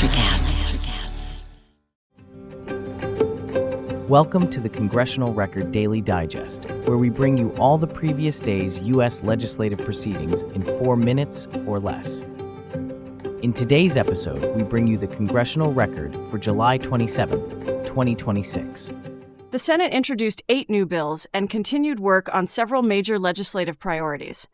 ElectraCast. Welcome to the Congressional Record Daily Digest, where we bring you all the previous day's U.S. legislative proceedings in 4 minutes or less. In today's episode, we bring you the Congressional Record for July 27th, 2026. The Senate introduced 8 new bills and continued work on several major legislative priorities.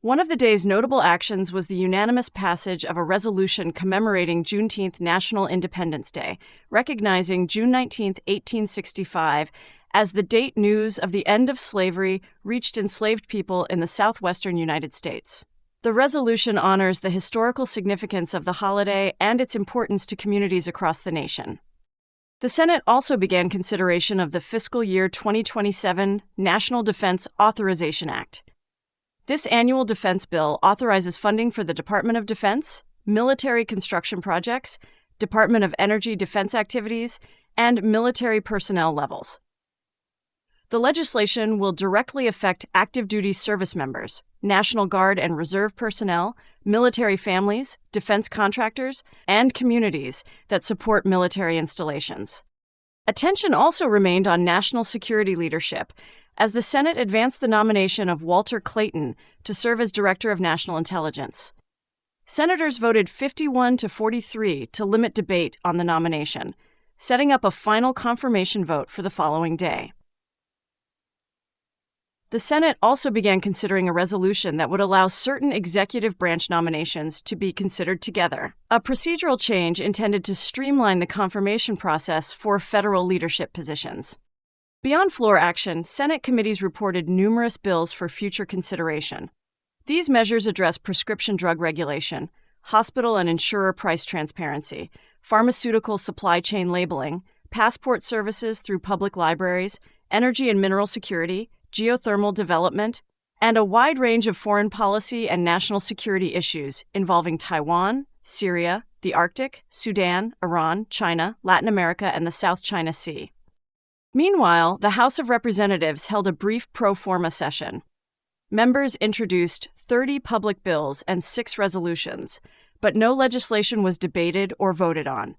One of the day's notable actions was the unanimous passage of a resolution commemorating Juneteenth National Independence Day, recognizing June 19, 1865, as the date news of the end of slavery reached enslaved people in the southwestern United States. The resolution honors the historical significance of the holiday and its importance to communities across the nation. The Senate also began consideration of the fiscal year 2027 National Defense Authorization Act. This annual defense bill authorizes funding for the Department of Defense, military construction projects, Department of Energy defense activities, and military personnel levels. The legislation will directly affect active duty service members, National Guard and Reserve personnel, military families, defense contractors, and communities that support military installations. Attention also remained on national security leadership, as the Senate advanced the nomination of Walter Clayton to serve as Director of National Intelligence. Senators voted 51-43 to limit debate on the nomination, setting up a final confirmation vote for the following day. The Senate also began considering a resolution that would allow certain executive branch nominations to be considered together, a procedural change intended to streamline the confirmation process for federal leadership positions. Beyond floor action, Senate committees reported numerous bills for future consideration. These measures address prescription drug regulation, hospital and insurer price transparency, pharmaceutical supply chain labeling, passport services through public libraries, energy and mineral security, geothermal development, and a wide range of foreign policy and national security issues involving Taiwan, Syria, the Arctic, Sudan, Iran, China, Latin America, and the South China Sea. Meanwhile, the House of Representatives held a brief pro forma session. Members introduced 30 public bills and 6 resolutions, but no legislation was debated or voted on.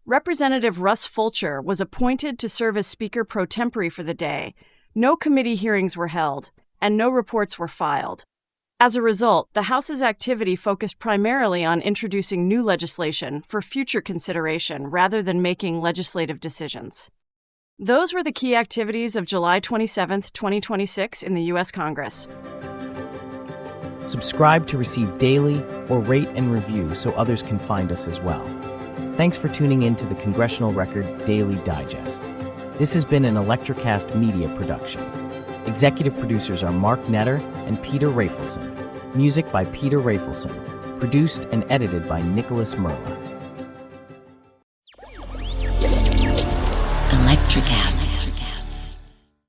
Representative Russ Fulcher was appointed to serve as Speaker pro tempore for the day. No committee hearings were held, and no reports were filed. As a result, the House's activity focused primarily on introducing new legislation for future consideration rather than making legislative decisions. Those were the key activities of July 27, 2026 in the U.S. Congress. Subscribe to receive daily or rate and review so others can find us as well. Thanks for tuning in to the Congressional Record Daily Digest. This has been an ElectraCast media production. Executive producers are Mark Netter and Peter Rafelson. Music by Peter Rafelson. Produced and edited by Nicholas Mrla. ElectraCast.